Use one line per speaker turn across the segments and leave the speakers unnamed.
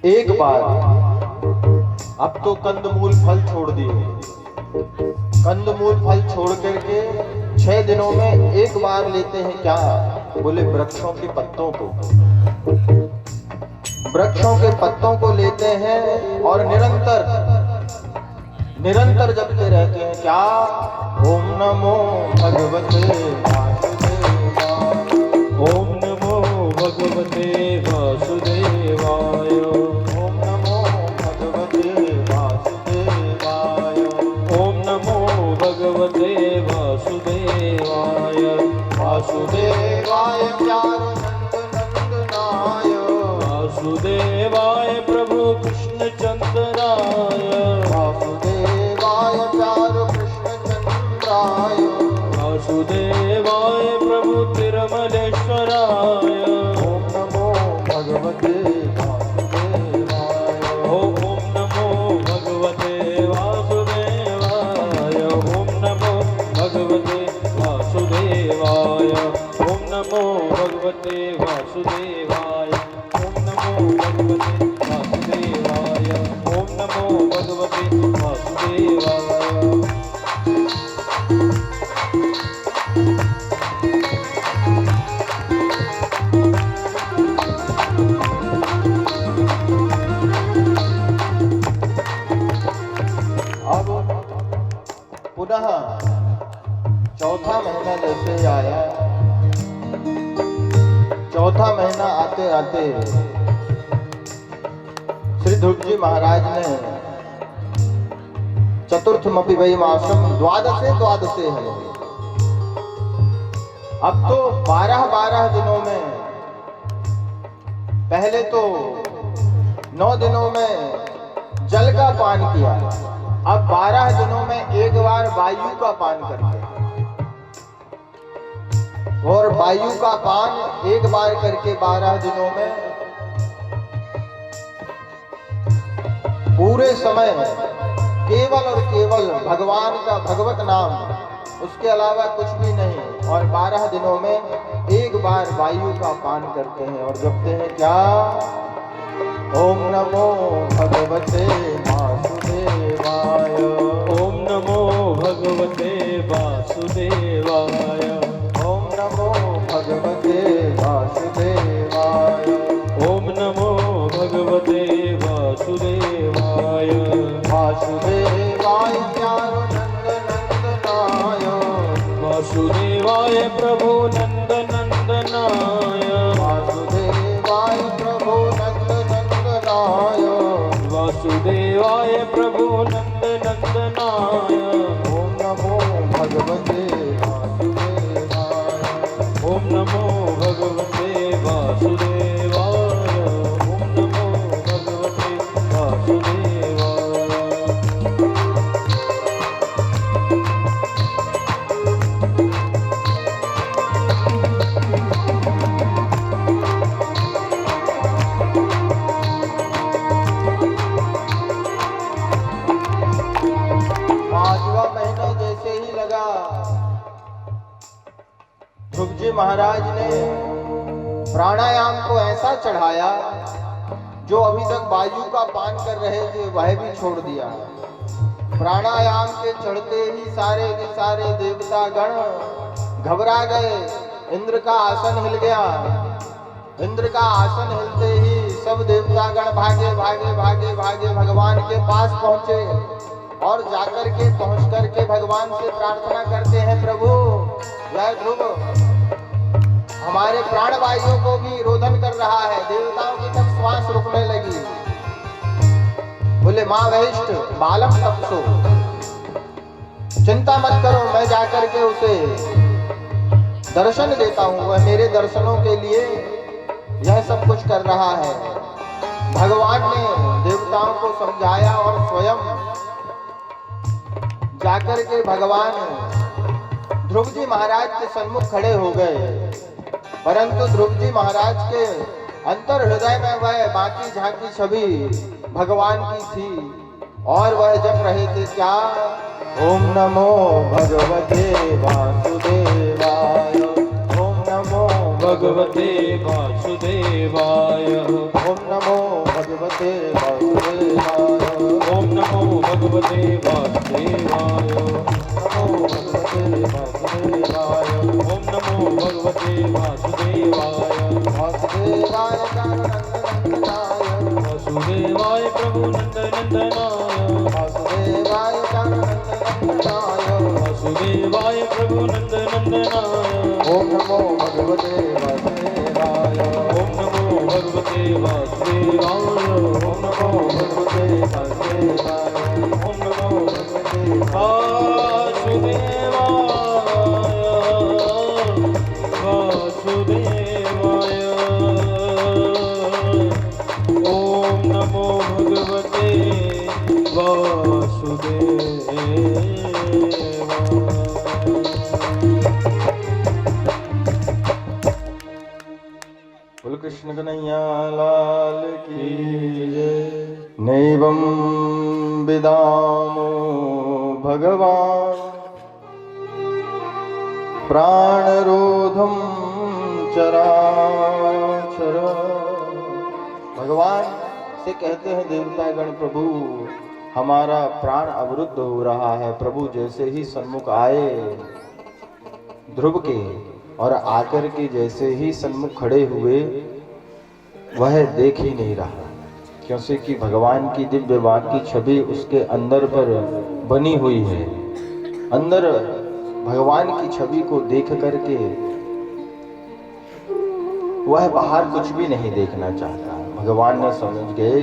एक बार अब तो कंदमूल फल छोड़ दिए। कंदमूल फल छोड़ करके 6 दिनों में एक बार लेते हैं क्या? बोले वृक्षों के पत्तों को। वृक्षों के पत्तों को लेते हैं और निरंतर जपते रहते हैं क्या? ओम नमो भगवते वासुदेवाय।
ओम नमो भगवते वासुदेवाय।
ओम नमो भगवते वासुदेवाय।
ओम नमो भगवते वासुदेवाय।
वासुदेवाय प्यारो नंदनाय।
वासुदेवाय प्रभु कृष्ण चंद्राय।
वासुदेवाय प्यारो कृष्ण चंद्राय।
वासुदेवाय प्रभु तिरुमलेश्वराय।
ओम नमो भगवते वासुदेवाय।
ओम नमो भगवते वासुदेवाय। ओम नमो भगवते वासुदेवाय। ओम नमो भगवते वासुदेवाय। ओम नमो भगवते वासुदेवाय। ओम नमो भगवते वासुदेवाय।
अब पुनः चौथा महीना जैसे आया। चौथा महीना आते आते श्री ध्रुव जी महाराज ने चतुर्थमपि वै मासम द्वादशे है। अब तो 12 दिनों में, पहले तो 9 दिनों में जल का पान किया, अब 12 दिनों में एक बार वायु का पान करते हैं। और वायु का पान एक बार करके 12 दिनों में पूरे समय केवल और केवल भगवान का भगवत नाम, उसके अलावा कुछ भी नहीं। और 12 दिनों में एक बार वायु का पान करते हैं और जपते हैं क्या? ओम नमो भगवते वासुदेवाय।
ओम नमो भगवते वासुदेवाय।
ओम नमो भगवते वासुदेवाय।
ओम नमो भगवते वासुदेवाय।
वासुदेवाय प्यारो नंदनाय।
वासुदेवाय प्रभु नंदनाय।
वासुदेवाय प्रभु नंदनाय।
वासुदेवाय प्रभु नंदनाय।
ओम नमो भगवते वासुदेवाय।
ओम नमो भगवते वासुदेवाय। ओम नमो भगवते वासुदेवाय।
ध्रुव जी महाराज ने प्राणायाम को ऐसा चढ़ाया, जो अभी तक वायु का पान कर रहे थे वह भी छोड़ दिया। प्राणायाम के चढ़ते ही सारे के सारे देवता गण घबरा गए। इंद्र का आसन हिल गया। इंद्र का आसन हिलते ही सब देवता गण भागे भागे भागे भागे भगवान के पास पहुंचे और जाकर के पहुंच करके भगवान से प्रार्थना करते हैं, प्रभु जय ध्रुव, हमारे प्राणवायुओं को भी रोधन कर रहा है, देवताओं की तक श्वास रुकने लगी। बोले माँ वहिष्ठ बालम तपसो, चिंता मत करो, मैं जाकर के उसे दर्शन देता हूँ। वह मेरे दर्शनों के लिए यह सब कुछ कर रहा है। भगवान ने देवताओं को समझाया और स्वयं जाकर के भगवान ध्रुव जी महाराज के सन्मुख खड़े हो गए। परंतु ध्रुव जी महाराज के अंतर हृदय में वह बाकी झांकी छवि भगवान की थी और वह जप रहे थे क्या? ओम नमो भगवते वासुदेवाय। ओम नमो
भगवते वासुदेवाय।
ओम नमो भगवते वासुदेवाय काननन्दनाय
वासुदेवाय प्रभु नंदनंदनाय
वासुदेवाय काननन्दनाय
वासुदेवाय प्रभु नंदनंदनाय
ॐ नमो भगवते वासुदेवाय
ओम नमो भगवते वासुदेवाय
ॐ नमो भगवते वासुदेवाय
ओम नमो
भगवते
वासुदेवाय ओम नमो भगवते
बोल कृष्ण कन्हैया लाल की जय। नैवं विदामो भगवान प्राणरोधम चराचर। भगवान से कहते हैं देवतागण, प्रभु हमारा प्राण अवरुद्ध हो रहा है। प्रभु जैसे ही सन्मुख आए ध्रुव के और आकर के जैसे ही सन्मुख खड़े हुए, वह देख ही नहीं रहा, क्योंकि भगवान की दिव्य बात की छवि उसके अंदर पर बनी हुई है। अंदर भगवान की छवि को देख करके वह बाहर कुछ भी नहीं देखना चाहता। भगवान ने समझ गए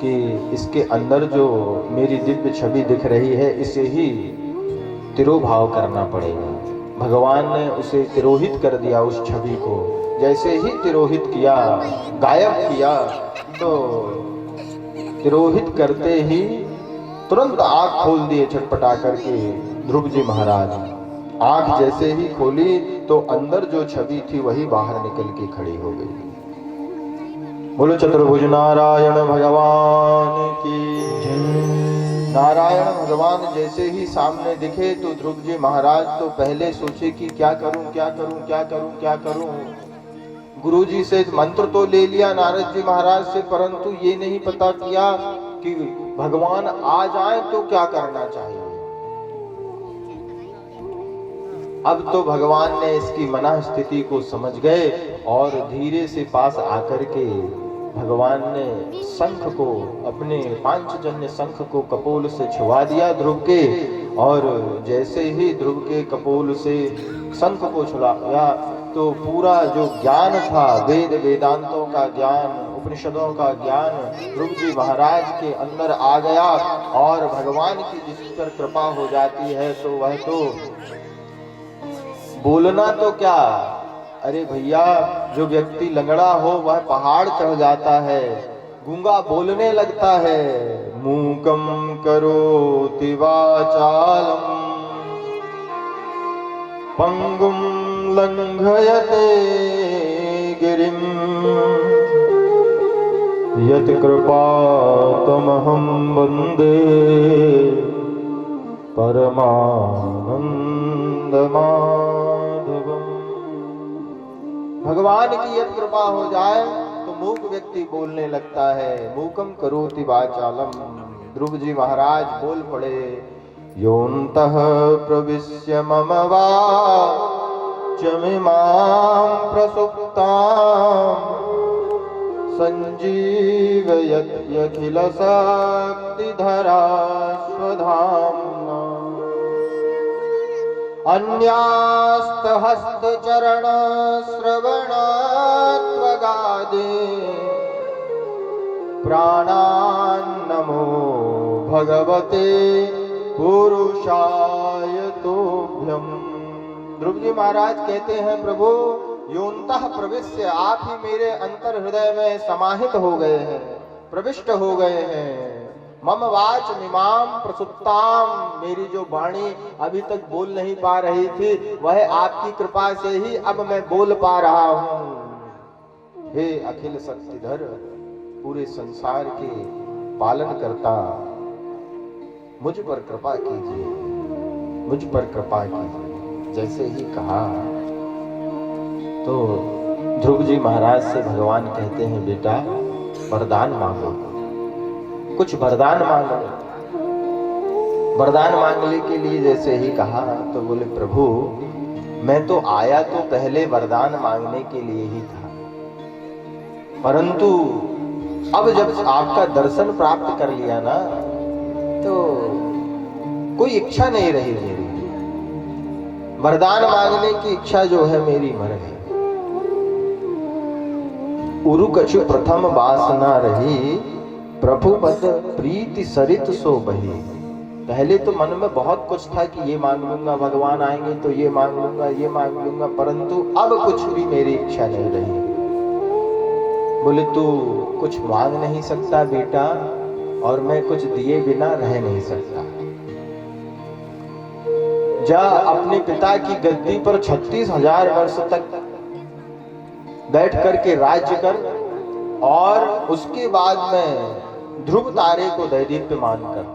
कि इसके अंदर जो मेरी दिव्य छवि दिख रही है, इसे ही तिरोभाव करना पड़ेगा। भगवान ने उसे तिरोहित कर दिया उस छवि को। जैसे ही तिरोहित किया, गायब किया, तो तिरोहित करते ही तुरंत आंख खोल दिए छटपटा करके ध्रुव जी महाराज। आंख जैसे ही खोली तो अंदर जो छवि थी वही बाहर निकल के खड़ी हो गई। बोलो चतुर्भुज नारायण भगवान की जय। नारायण भगवान जैसे ही सामने दिखे तो ध्रुव जी महाराज तो पहले सोचे कि क्या करूं क्या करूं क्या करूं क्या करूं। गुरु जी से मंत्र तो ले लिया नारद जी महाराज से, परंतु ये नहीं पता किया कि भगवान आ जाए तो क्या करना चाहिए। अब तो भगवान ने इसकी मनः स्थिति को समझ गए और धीरे से पास आकर के भगवान ने शंख को, अपने पांचजन्य शंख को कपोल से छुआ दिया ध्रुव के। और जैसे ही ध्रुव के कपोल से शंख को छुड़ाया तो पूरा जो ज्ञान था, वेद वेदांतों का ज्ञान, उपनिषदों का ज्ञान ध्रुव जी महाराज के अंदर आ गया। और भगवान की जिस पर कृपा हो जाती है तो वह तो बोलना तो क्या, अरे भैया जो व्यक्ति लंगड़ा हो वह पहाड़ चढ़ जाता है, गूंगा बोलने लगता है। मूकम करोति वाचालम पंगुम लंघयते गिरिम यत् कृपातमहं वन्दे परमानंदमाधवम्। भगवान की यदि कृपा हो जाए तो मूक व्यक्ति बोलने लगता है। मूकम करोति वाचालम। ध्रुव जी महाराज बोल पड़े, योऽन्तः प्रविश्य मम वाचमिमां प्रसुप्तां संजीवयत्यखिल शक्तिधरा स्वधाम्ना। अन्यास्तहस्तचरण श्रवणात्वगादे प्राणान्नमो भगवते पुरुषाय तुभ्यम्। ध्रुव जी महाराज कहते हैं, प्रभु योऽन्तः प्रविश्य, आप ही मेरे अंतर हृदय में समाहित हो गए हैं, प्रविष्ट हो गए हैं। मम वाच मिमाम प्रसुप्ताम, मेरी जो वाणी अभी तक बोल नहीं पा रही थी वह आपकी कृपा से ही अब मैं बोल पा रहा हूँ। हे अखिल शक्तिधर, पूरे संसार के पालन करता, मुझ पर कृपा कीजिए, मुझ पर कृपा कीजिए। जैसे ही कहा तो ध्रुव जी महाराज से भगवान कहते हैं, बेटा वरदान मांगो, कुछ वरदान मांगो। वरदान मांगने के लिए जैसे ही कहा तो बोले, प्रभु मैं तो आया तो पहले वरदान मांगने के लिए ही था, परंतु अब जब आपका दर्शन प्राप्त कर लिया ना, तो कोई इच्छा नहीं रही मेरी। वरदान मांगने की इच्छा जो है मेरी मर गई। उरु कछु प्रथम वासना रही, प्रभु पद प्रीति सरित सो बही। पहले तो मन में बहुत कुछ था कि ये मांग लूंगा, भगवान आएंगे तो ये मांग लूंगा, ये मांग लूंगा, परंतु अब कुछ भी मेरी इच्छा नहीं रही। बोले तू कुछ मांग नहीं सकता बेटा, और मैं कुछ दिए बिना रह नहीं सकता। जा अपने पिता की गद्दी पर 36,000 वर्ष तक बैठ करके राज्य कर, और उसके बाद में ध्रुव तारे को दैदीप्यमान कर।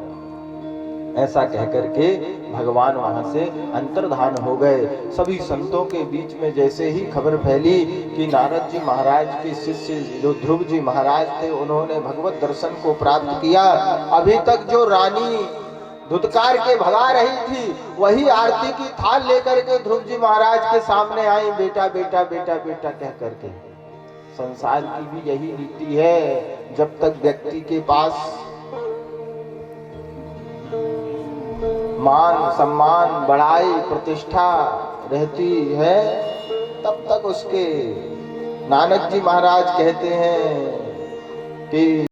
ऐसा कहकर के भगवान वहां से अंतर्धान हो गए। सभी संतों के बीच में जैसे ही खबर फैली कि नारद जी महाराज के शिष्य जो ध्रुव जी महाराज थे, उन्होंने भगवत दर्शन को प्राप्त किया। अभी तक जो रानी धुतकार के भगा रही थी, वही आरती की थाल लेकर के ध्रुव जी महाराज के सामने आई, बेटा बेटा बेटा बेटा कह करके। संसार की भी यही रीति है, जब तक व्यक्ति के पास मान सम्मान बड़ाई प्रतिष्ठा रहती है, तब तक उसके नानक जी महाराज कहते हैं कि